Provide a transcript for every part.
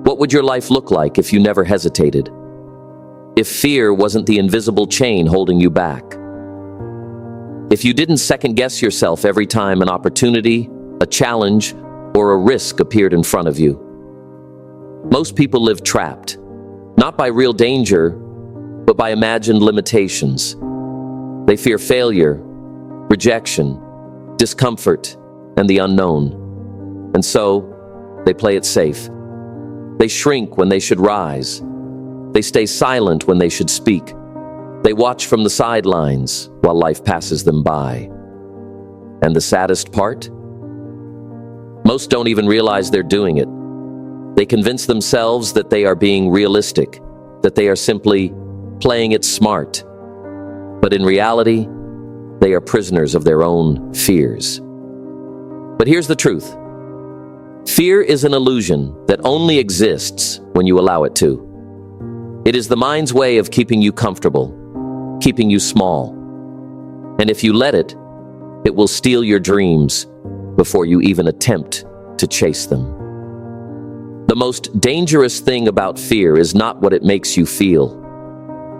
What would your life look like if you never hesitated? If fear wasn't the invisible chain holding you back? If you didn't second-guess yourself every time an opportunity, a challenge, or a risk appeared in front of you? Most people live trapped, not by real danger, but by imagined limitations. They fear failure, rejection, discomfort, and the unknown. And so, they play it safe. They shrink when they should rise. They stay silent when they should speak. They watch from the sidelines while life passes them by. And the saddest part? Most don't even realize they're doing it. They convince themselves that they are being realistic, that they are simply playing it smart. But in reality, they are prisoners of their own fears. But here's the truth. Fear is an illusion that only exists when you allow it to. It is the mind's way of keeping you comfortable, keeping you small. And if you let it, it will steal your dreams before you even attempt to chase them. The most dangerous thing about fear is not what it makes you feel.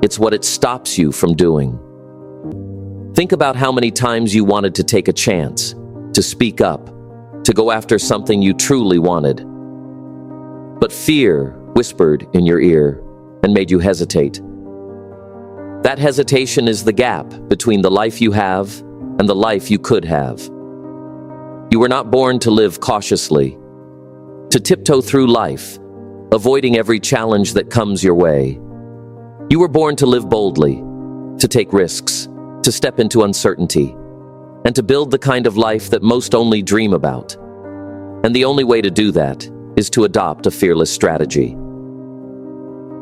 It's what it stops you from doing. Think about how many times you wanted to take a chance, to speak up, to go after something you truly wanted. But fear whispered in your ear and made you hesitate. That hesitation is the gap between the life you have and the life you could have. You were not born to live cautiously, to tiptoe through life, avoiding every challenge that comes your way. You were born to live boldly, to take risks, to step into uncertainty, and to build the kind of life that most only dream about. And the only way to do that is to adopt a fearless strategy.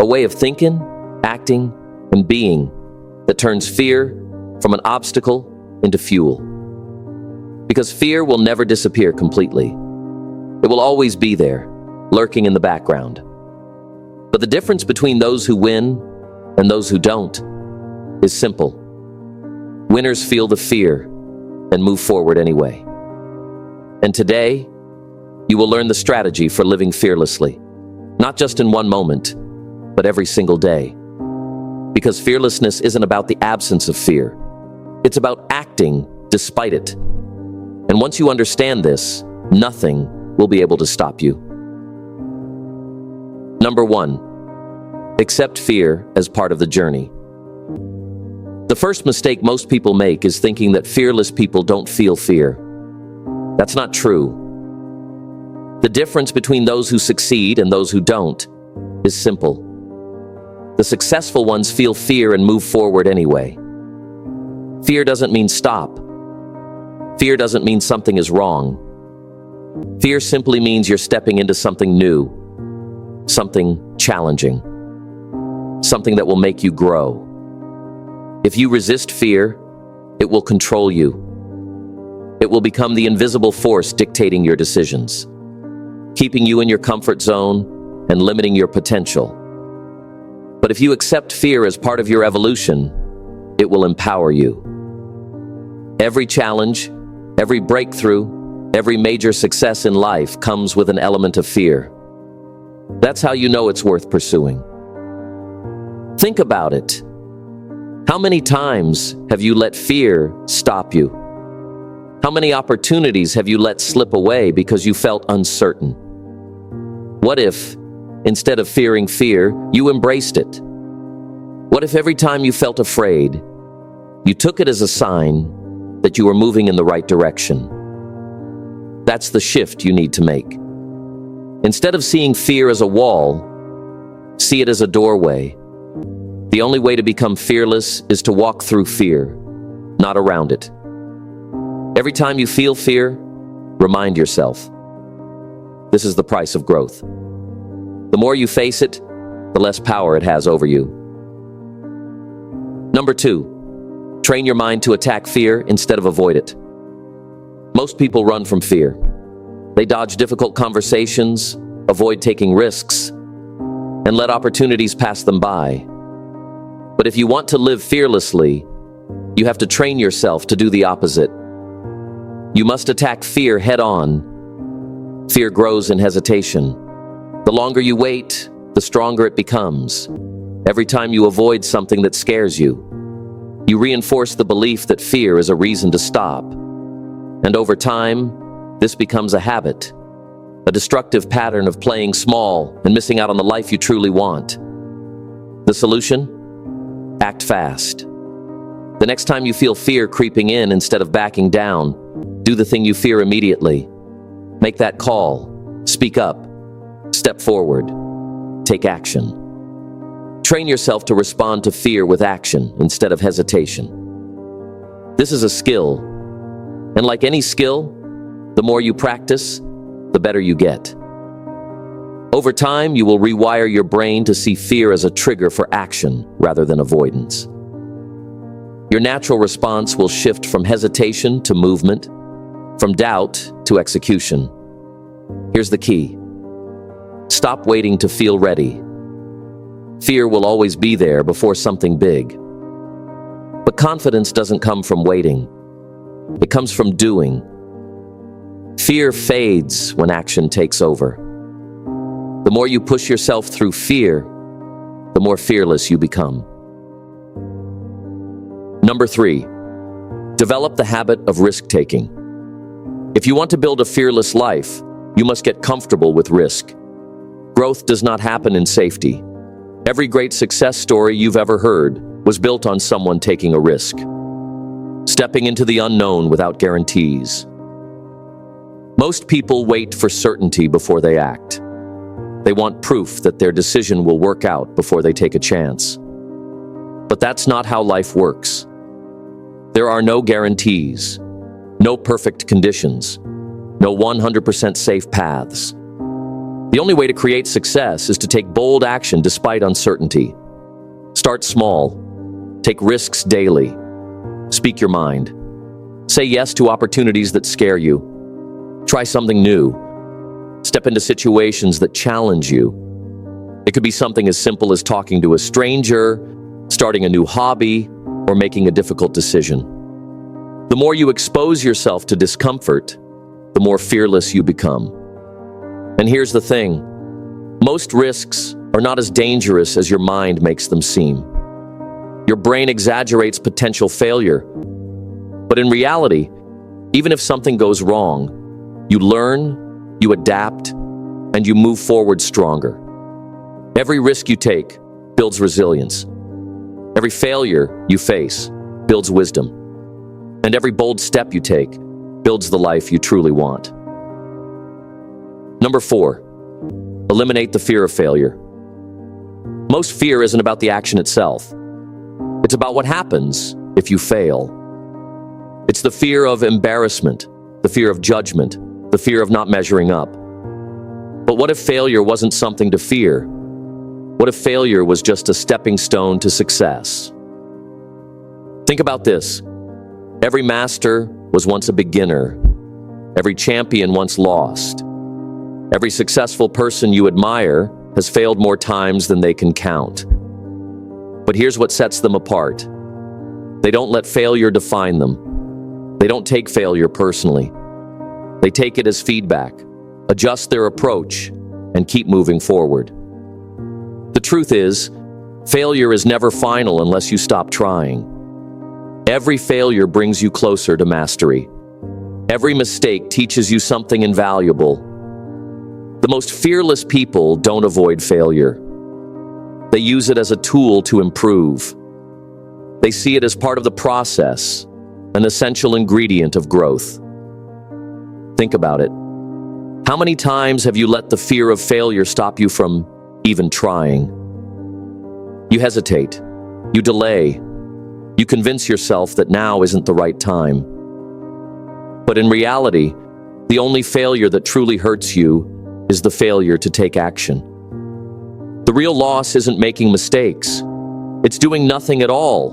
A way of thinking, acting, and being that turns fear from an obstacle into fuel. Because fear will never disappear completely. It will always be there, lurking in the background. But the difference between those who win and those who don't is simple. Winners feel the fear and move forward anyway. And today, you will learn the strategy for living fearlessly, not just in one moment, but every single day. Because fearlessness isn't about the absence of fear. It's about acting despite it. And once you understand this, nothing will be able to stop you. Number 1, accept fear as part of the journey. The first mistake most people make is thinking that fearless people don't feel fear. That's not true. The difference between those who succeed and those who don't is simple. The successful ones feel fear and move forward anyway. Fear doesn't mean stop. Fear doesn't mean something is wrong. Fear simply means you're stepping into something new, something challenging, something that will make you grow. If you resist fear, it will control you. It will become the invisible force dictating your decisions, keeping you in your comfort zone and limiting your potential. But if you accept fear as part of your evolution, it will empower you. Every challenge, every breakthrough, every major success in life comes with an element of fear. That's how you know it's worth pursuing. Think about it. How many times have you let fear stop you? How many opportunities have you let slip away because you felt uncertain? What if, instead of fearing fear, you embraced it? What if every time you felt afraid, you took it as a sign that you were moving in the right direction? That's the shift you need to make. Instead of seeing fear as a wall, see it as a doorway. The only way to become fearless is to walk through fear, not around it. Every time you feel fear, remind yourself, this is the price of growth. The more you face it, the less power it has over you. Number 2, train your mind to attack fear instead of avoid it. Most people run from fear. They dodge difficult conversations, avoid taking risks, and let opportunities pass them by. But if you want to live fearlessly, you have to train yourself to do the opposite. You must attack fear head on. Fear grows in hesitation. The longer you wait, the stronger it becomes. Every time you avoid something that scares you, you reinforce the belief that fear is a reason to stop. And over time, this becomes a habit, a destructive pattern of playing small and missing out on the life you truly want. The solution? Act fast. The next time you feel fear creeping in, instead of backing down, do the thing you fear immediately. Make that call. Speak up. Step forward. Take action. Train yourself to respond to fear with action instead of hesitation. This is a skill, and like any skill, the more you practice, the better you get. Over time, you will rewire your brain to see fear as a trigger for action rather than avoidance. Your natural response will shift from hesitation to movement, from doubt to execution. Here's the key. Stop waiting to feel ready. Fear will always be there before something big. But confidence doesn't come from waiting. It comes from doing. Fear fades when action takes over. The more you push yourself through fear, the more fearless you become. Number 3, develop the habit of risk-taking. If you want to build a fearless life, you must get comfortable with risk. Growth does not happen in safety. Every great success story you've ever heard was built on someone taking a risk, stepping into the unknown without guarantees. Most people wait for certainty before they act. They want proof that their decision will work out before they take a chance. But that's not how life works. There are no guarantees, no perfect conditions, no 100% safe paths. The only way to create success is to take bold action despite uncertainty. Start small. Take risks daily. Speak your mind. Say yes to opportunities that scare you. Try something new. Step into situations that challenge you. It could be something as simple as talking to a stranger, starting a new hobby, or making a difficult decision. The more you expose yourself to discomfort, the more fearless you become. And here's the thing. Most risks are not as dangerous as your mind makes them seem. Your brain exaggerates potential failure. But in reality, even if something goes wrong, you learn, you adapt, and you move forward stronger. Every risk you take builds resilience. Every failure you face builds wisdom. And every bold step you take builds the life you truly want. Number 4, eliminate the fear of failure. Most fear isn't about the action itself. It's about what happens if you fail. It's the fear of embarrassment, the fear of judgment, the fear of not measuring up. But what if failure wasn't something to fear? What if failure was just a stepping stone to success? Think about this. Every master was once a beginner. Every champion once lost. Every successful person you admire has failed more times than they can count. But here's what sets them apart. They don't let failure define them. They don't take failure personally. They take it as feedback, adjust their approach, and keep moving forward. The truth is, failure is never final unless you stop trying. Every failure brings you closer to mastery. Every mistake teaches you something invaluable. The most fearless people don't avoid failure. They use it as a tool to improve. They see it as part of the process, an essential ingredient of growth. Think about it. How many times have you let the fear of failure stop you from even trying? You hesitate. You delay. You convince yourself that now isn't the right time. But in reality, the only failure that truly hurts you is the failure to take action. The real loss isn't making mistakes. It's doing nothing at all.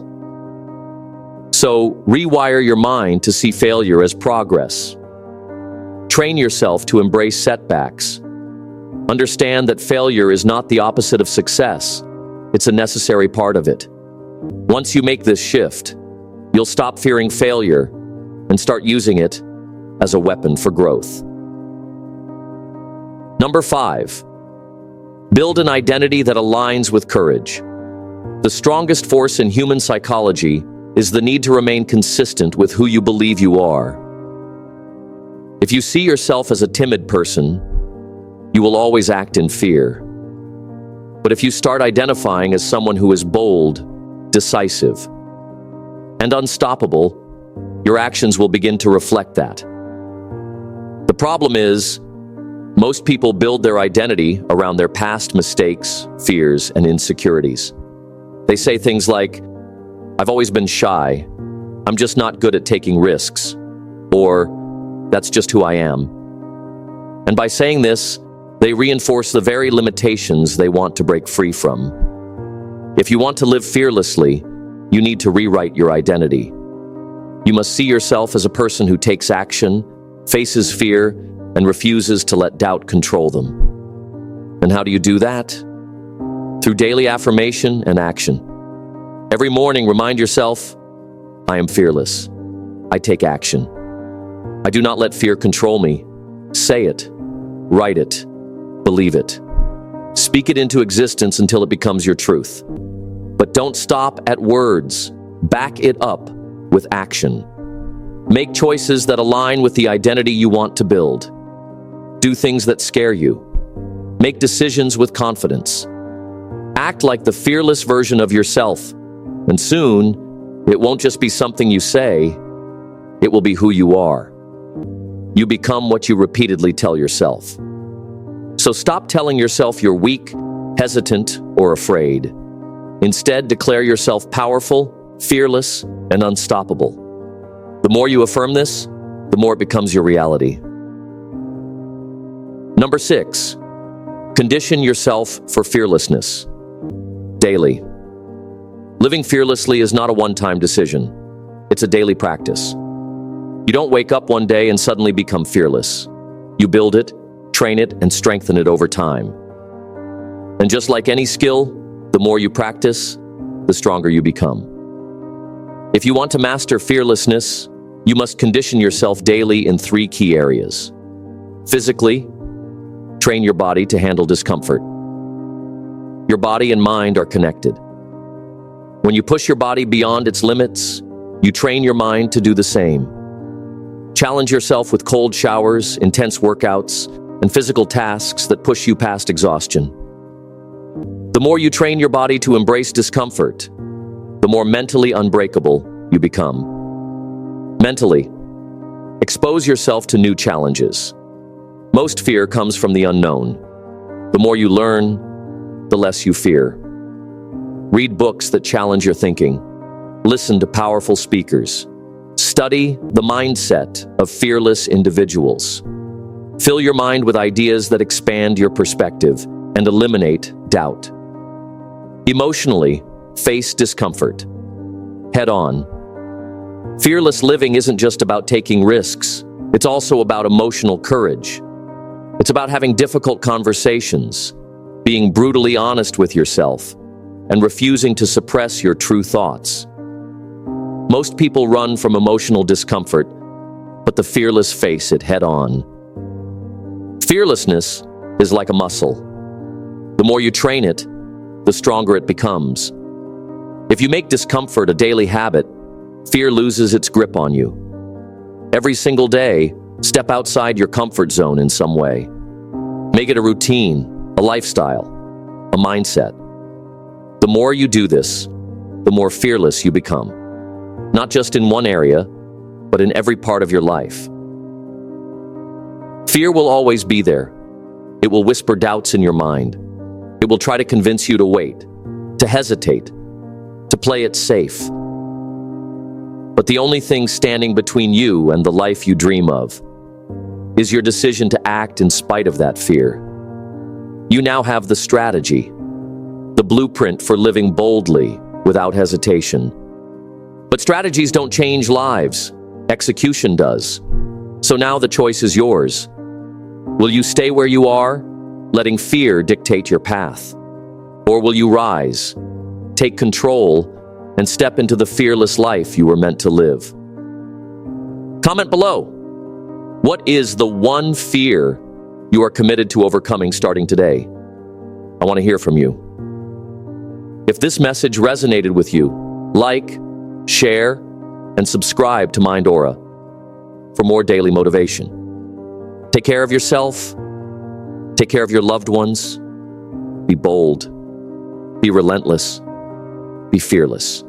So rewire your mind to see failure as progress. Train yourself to embrace setbacks. Understand that failure is not the opposite of success. It's a necessary part of it. Once you make this shift, you'll stop fearing failure and start using it as a weapon for growth. Number 5, Build an identity that aligns with courage. The strongest force in human psychology is the need to remain consistent with who you believe you are. If you see yourself as a timid person, you will always act in fear. But if you start identifying as someone who is bold, decisive, and unstoppable, your actions will begin to reflect that. The problem is, most people build their identity around their past mistakes, fears, and insecurities. They say things like, "I've always been shy," "I'm just not good at taking risks," or "That's just who I am." And by saying this, they reinforce the very limitations they want to break free from. If you want to live fearlessly, you need to rewrite your identity. You must see yourself as a person who takes action, faces fear, and refuses to let doubt control them. And how do you do that? Through daily affirmation and action. Every morning, remind yourself, "I am fearless. I take action. I do not let fear control me." Say it, write it, believe it. Speak it into existence until it becomes your truth. But don't stop at words. Back it up with action. Make choices that align with the identity you want to build. Do things that scare you. Make decisions with confidence. Act like the fearless version of yourself, and soon, it won't just be something you say, it will be who you are. You become what you repeatedly tell yourself. So stop telling yourself you're weak, hesitant, or afraid. Instead, declare yourself powerful, fearless, and unstoppable. The more you affirm this, the more it becomes your reality. Number 6, condition yourself for fearlessness. Daily. Living fearlessly is not a one-time decision. It's a daily practice. You don't wake up one day and suddenly become fearless. You build it, train it, and strengthen it over time. And just like any skill, the more you practice, the stronger you become. If you want to master fearlessness, you must condition yourself daily in 3 key areas. Physically, train your body to handle discomfort. Your body and mind are connected. When you push your body beyond its limits, you train your mind to do the same. Challenge yourself with cold showers, intense workouts, and physical tasks that push you past exhaustion. The more you train your body to embrace discomfort, the more mentally unbreakable you become. Mentally, expose yourself to new challenges. Most fear comes from the unknown. The more you learn, the less you fear. Read books that challenge your thinking. Listen to powerful speakers. Study the mindset of fearless individuals. Fill your mind with ideas that expand your perspective and eliminate doubt. Emotionally, face discomfort. Head on. Fearless living isn't just about taking risks. It's also about emotional courage. It's about having difficult conversations, being brutally honest with yourself, and refusing to suppress your true thoughts. Most people run from emotional discomfort, but the fearless face it head on. Fearlessness is like a muscle. The more you train it, the stronger it becomes. If you make discomfort a daily habit, fear loses its grip on you. Every single day, step outside your comfort zone in some way. Make it a routine, a lifestyle, a mindset. The more you do this, the more fearless you become. Not just in one area, but in every part of your life. Fear will always be there. It will whisper doubts in your mind. It will try to convince you to wait, to hesitate, to play it safe. But the only thing standing between you and the life you dream of is your decision to act in spite of that fear. You now have the strategy, the blueprint for living boldly without hesitation. But strategies don't change lives. Execution does. So now the choice is yours. Will you stay where you are, letting fear dictate your path? Or will you rise, take control, and step into the fearless life you were meant to live? Comment below. What is the one fear you are committed to overcoming starting today? I want to hear from you. If this message resonated with you, like, share, and subscribe to Mind Aura for more daily motivation. Take care of yourself. Take care of your loved ones. Be bold. Be relentless. Be fearless.